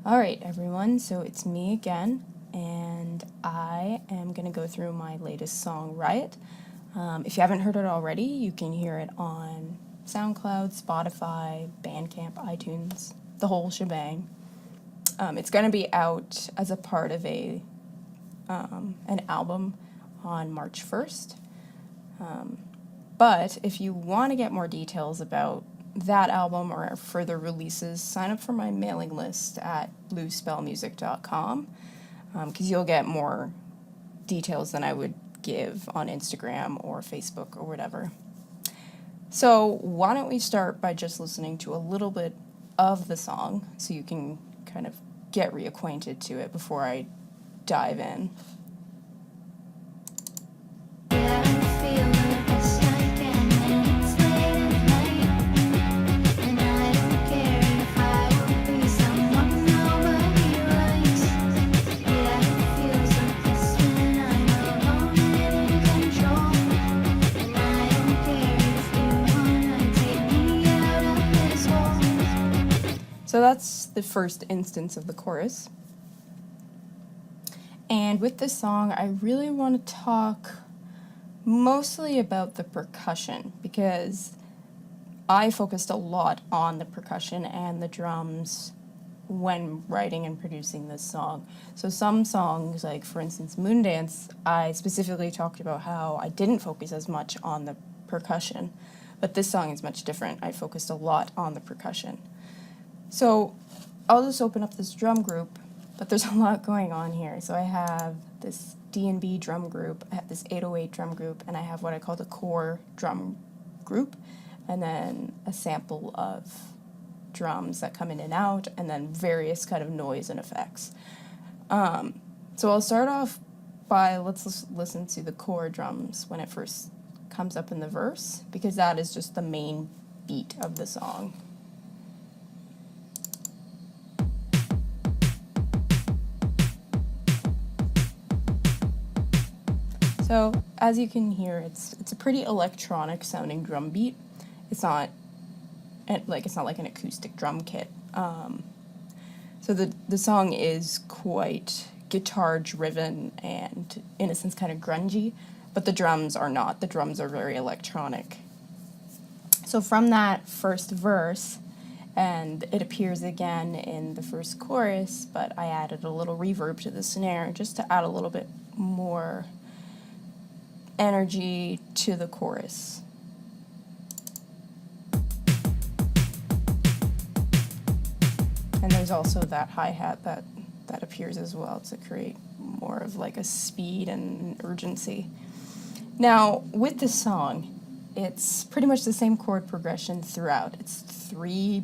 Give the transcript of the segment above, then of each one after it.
Alright everyone, so it's me again, and I am going to go through my latest song, Riot. If you haven't heard it already, you can hear it on SoundCloud, Spotify, Bandcamp, iTunes, the whole shebang. It's going to be out as a part of an album on March 1st. But if you want to get more details about that album or further releases, sign up for my mailing list at bluespellmusic.com because you'll get more details than I would give on Instagram or Facebook or whatever. So why don't we start by just listening to a little bit of the song so you can kind of get reacquainted to it before I dive in. So that's the first instance of the chorus. And with this song, I really want to talk mostly about the percussion because I focused a lot on the percussion and the drums when writing and producing this song. So some songs, like for instance Moondance, I specifically talked about how I didn't focus as much on the percussion, but this song is much different. I focused a lot on the percussion. So I'll just open up this drum group, but there's a lot going on here. So I have this D&B drum group, I have this 808 drum group, and I have what I call the core drum group, and then a sample of drums that come in and out, and then various kind of noise and effects. So I'll start off by, let's listen to the core drums when it first comes up in the verse, because that is just the main beat of the song. So, as you can hear, it's a pretty electronic sounding drum beat. It's not like an acoustic drum kit. So the song is quite guitar driven and in a sense kind of grungy, but the drums are not. The drums are very electronic. So from that first verse, and it appears again in the first chorus, but I added a little reverb to the snare just to add a little bit more energy to the chorus. And there's also that hi-hat that appears as well to create more of like a speed and urgency. Now, with this song, it's pretty much the same chord progression throughout. It's 3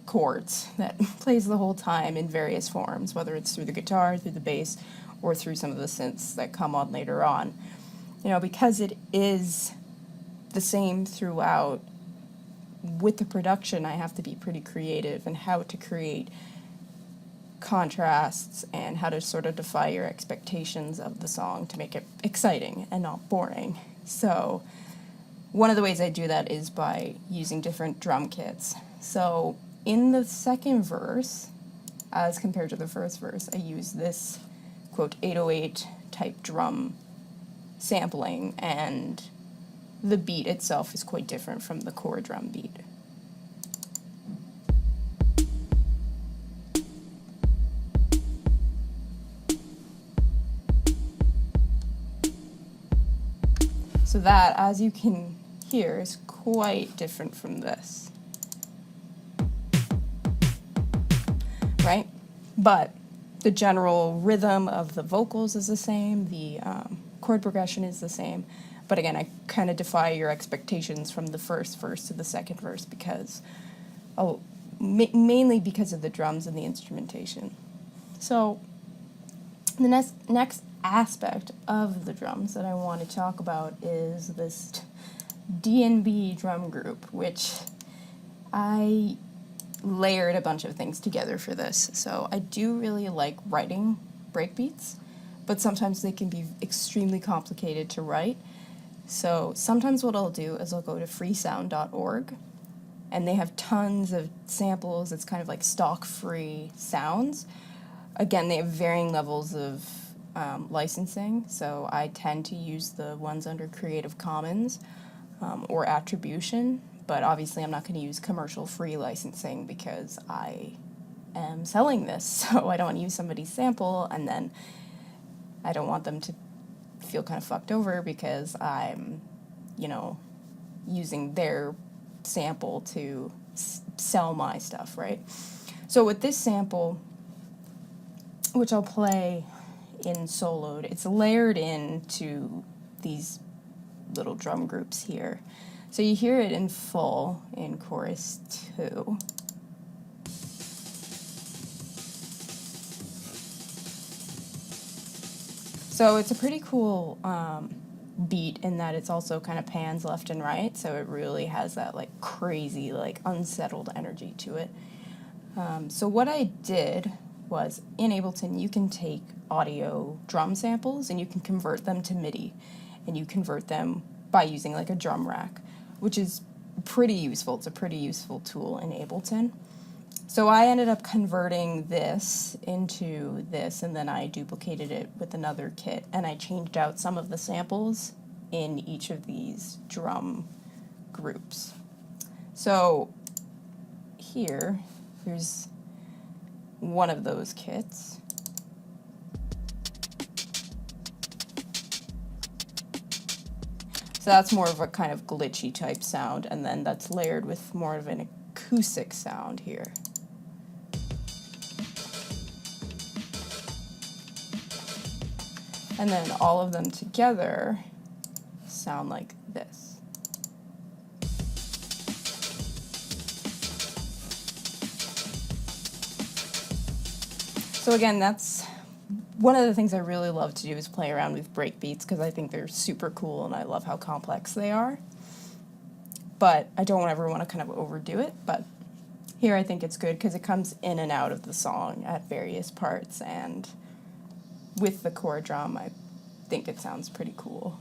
chords that plays the whole time in various forms, whether it's through the guitar, through the bass, or through some of the synths that come on later on. You know, because it is the same throughout, with the production, I have to be pretty creative in how to create contrasts and how to sort of defy your expectations of the song to make it exciting and not boring. So one of the ways I do that is by using different drum kits. So in the second verse, as compared to the first verse, I use this, quote, 808 type drum sampling, and the beat itself is quite different from the core drum beat. So that, as you can hear, is quite different from this. Right? But the general rhythm of the vocals is the same, the chord progression is the same, but again, I kind of defy your expectations from the first verse to the second verse because, mainly because of the drums and the instrumentation. So the next aspect of the drums that I want to talk about is this D&B drum group, which I layered a bunch of things together for this. So I do really like writing breakbeats, but sometimes they can be extremely complicated to write. So sometimes what I'll do is I'll go to freesound.org, and they have tons of samples. It's kind of like stock free sounds, again, they have varying levels of licensing, so I tend to use the ones under Creative Commons or attribution, but obviously I'm not going to use commercial free licensing because I am selling this, so I don't want to use somebody's sample and then I don't want them to feel kind of fucked over because I'm, using their sample to sell my stuff, right? So with this sample, which I'll play in soloed, it's layered into these little drum groups here. So you hear it in full in chorus 2. So it's a pretty cool beat in that it's also kind of pans left and right, so it really has that like crazy, like unsettled energy to it. So what I did was, in Ableton you can take audio drum samples and you can convert them to MIDI, and you convert them by using like a drum rack, which is pretty useful. It's a pretty useful tool in Ableton. So I ended up converting this into this, and then I duplicated it with another kit, and I changed out some of the samples in each of these drum groups. So here's one of those kits. So that's more of a kind of glitchy type sound, and then that's layered with more of an acoustic sound here. And then all of them together sound like this. So again, that's one of the things I really love to do, is play around with breakbeats, because I think they're super cool and I love how complex they are. But I don't ever want to kind of overdo it, but here I think it's good because it comes in and out of the song at various parts, and with the core drum, I think it sounds pretty cool.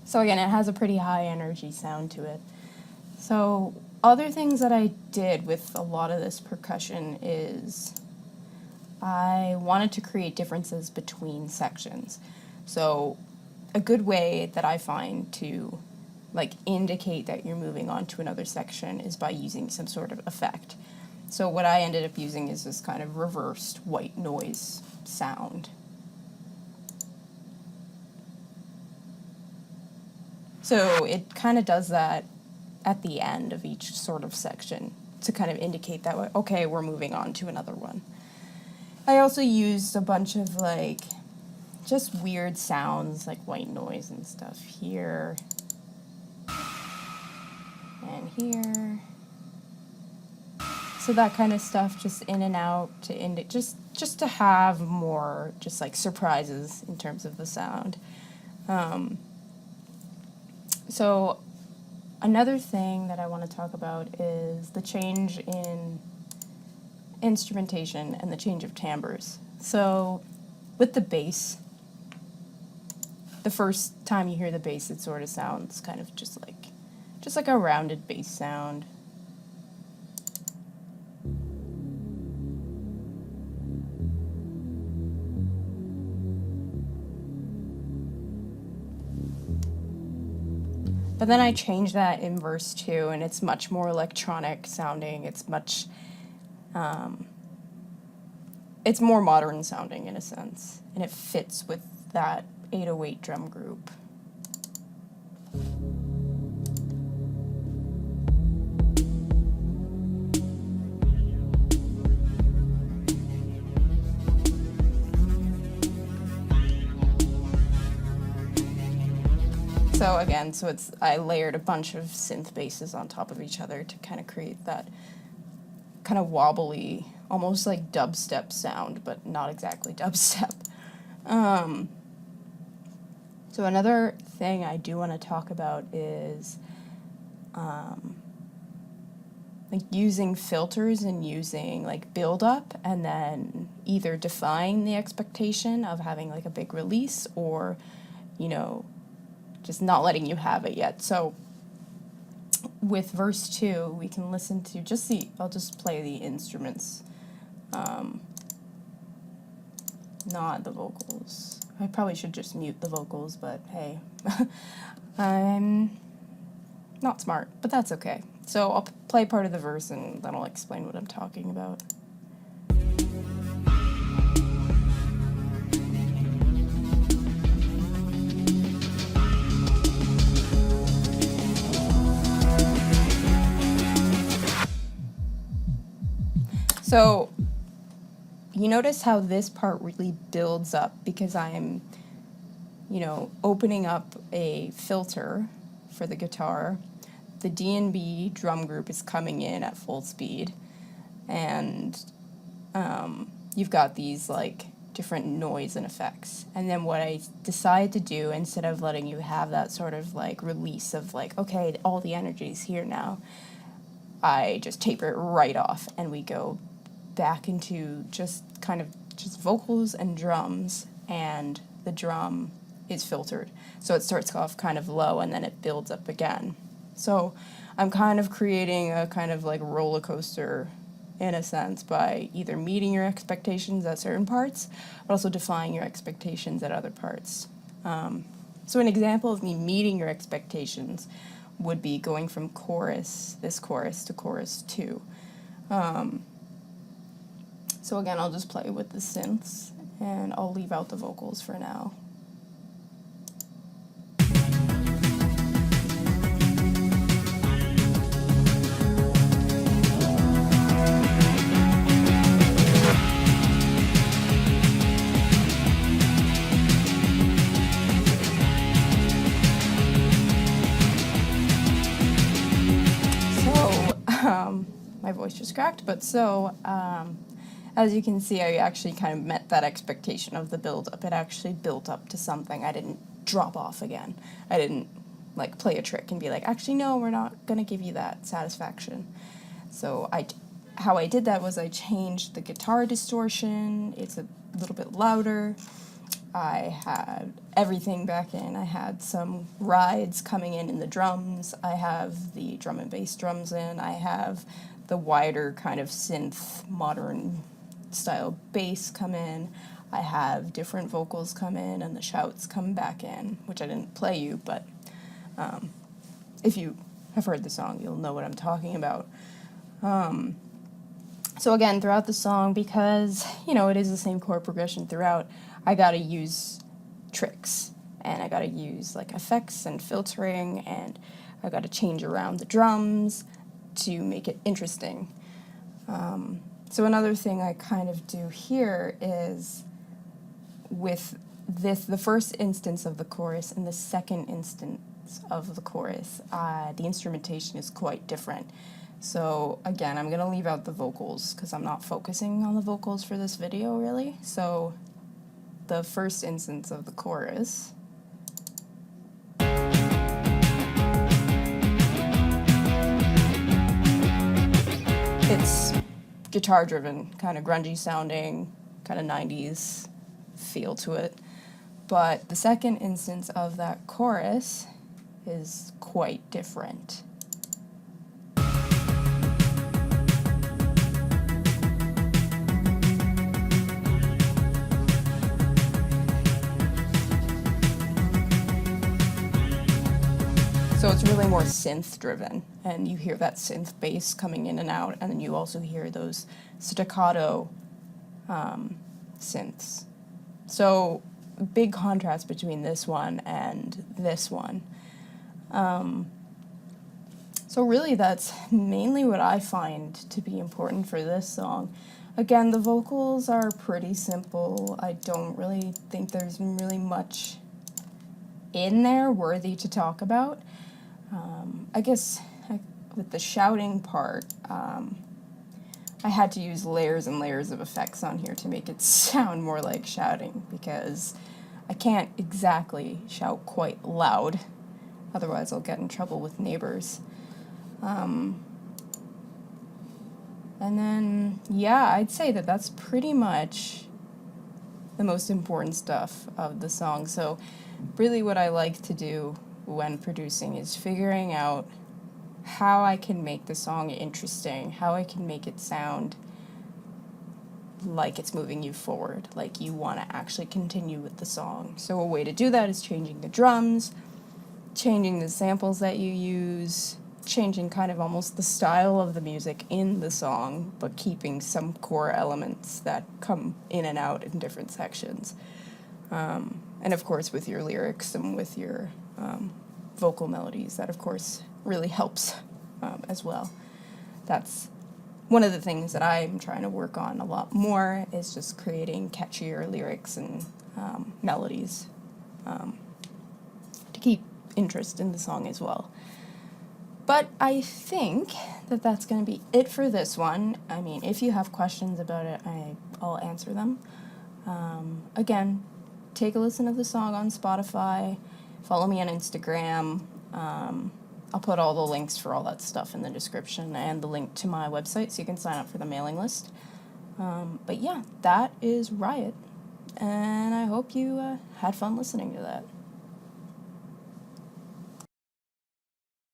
So again, it has a pretty high energy sound to it. So other things that I did with a lot of this percussion is I wanted to create differences between sections. So a good way that I find to indicate that you're moving on to another section is by using some sort of effect. So what I ended up using is this kind of reversed white noise sound. So it kind of does that at the end of each sort of section to kind of indicate that, okay, we're moving on to another one. I also used a bunch of just weird sounds like white noise and stuff here. And here. So that kind of stuff, just in and out to just to have more just surprises in terms of the sound. So another thing that I want to talk about is the change in instrumentation and the change of timbres. So with the bass, the first time you hear the bass, it sort of sounds kind of just like a rounded bass sound. But then I changed that in verse 2, and it's much more electronic sounding. It's much, it's more modern sounding in a sense, and it fits with that 808 drum group. So again, I layered a bunch of synth basses on top of each other to kind of create that kind of wobbly, almost like dubstep sound, but not exactly dubstep. So another thing I do want to talk about is using filters and using build up, and then either defying the expectation of having a big release, or just not letting you have it yet. So with verse 2, we can listen to just I'll just play the instruments, not the vocals. I probably should just mute the vocals, but hey, I'm not smart, but that's okay. So I'll play part of the verse and then I'll explain what I'm talking about. So you notice how this part really builds up because I'm, opening up a filter for the guitar. The D&B drum group is coming in at full speed, and you've got these like different noise and effects. And then what I decide to do, instead of letting you have that sort of like release of like, okay, all the energy's here now, I just taper it right off and we go back into just vocals and drums, and the drum is filtered. So it starts off kind of low and then it builds up again. So I'm kind of creating a kind of like roller coaster in a sense by either meeting your expectations at certain parts, but also defying your expectations at other parts. So an example of me meeting your expectations would be going from this chorus to chorus 2. So again, I'll just play with the synths, and I'll leave out the vocals for now. So, my voice just cracked, but as you can see, I actually kind of met that expectation of the build-up. It actually built up to something. I didn't drop off again. I didn't like play a trick and be like, actually, no, we're not going to give you that satisfaction. So how I did that was I changed the guitar distortion. It's a little bit louder. I had everything back in. I had some rides coming in the drums. I have the drum and bass drums in. I have the wider kind of synth modern style bass come in. I have different vocals come in and the shouts come back in, which I didn't play you, but if you have heard the song, you'll know what I'm talking about. So again, throughout the song, because, it is the same chord progression throughout, I gotta use tricks, and I gotta use like effects and filtering, and I gotta change around the drums to make it interesting. So another thing I kind of do here is with the first instance of the chorus and the second instance of the chorus, the instrumentation is quite different. So again, I'm going to leave out the vocals because I'm not focusing on the vocals for this video really. So the first instance of the chorus, it's guitar driven, kind of grungy sounding, kind of 90s feel to it. But the second instance of that chorus is quite different. So it's really more synth driven, and you hear that synth bass coming in and out, and then you also hear those staccato synths. So big contrast between this one and this one. So really that's mainly what I find to be important for this song. Again, the vocals are pretty simple. I don't really think there's really much in there worthy to talk about. I guess with the shouting part, I had to use layers and layers of effects on here to make it sound more like shouting, because I can't exactly shout quite loud, otherwise I'll get in trouble with neighbors. And then, yeah, I'd say that that's pretty much the most important stuff of the song. So really what I like to do when producing is figuring out how I can make the song interesting, how I can make it sound like it's moving you forward, like you want to actually continue with the song. So a way to do that is changing the drums, changing the samples that you use, changing kind of almost the style of the music in the song, but keeping some core elements that come in and out in different sections. And of course with your lyrics and with your vocal melodies, that of course really helps as well. That's one of the things that I'm trying to work on a lot more, is just creating catchier lyrics and melodies to keep interest in the song as well. But I think that that's going to be it for this one. I mean, if you have questions about it, I'll answer them. Again, take a listen to the song on Spotify, follow me on Instagram. I'll put all the links for all that stuff in the description, and the link to my website so you can sign up for the mailing list. But yeah, that is Riot, and I hope you had fun listening to that.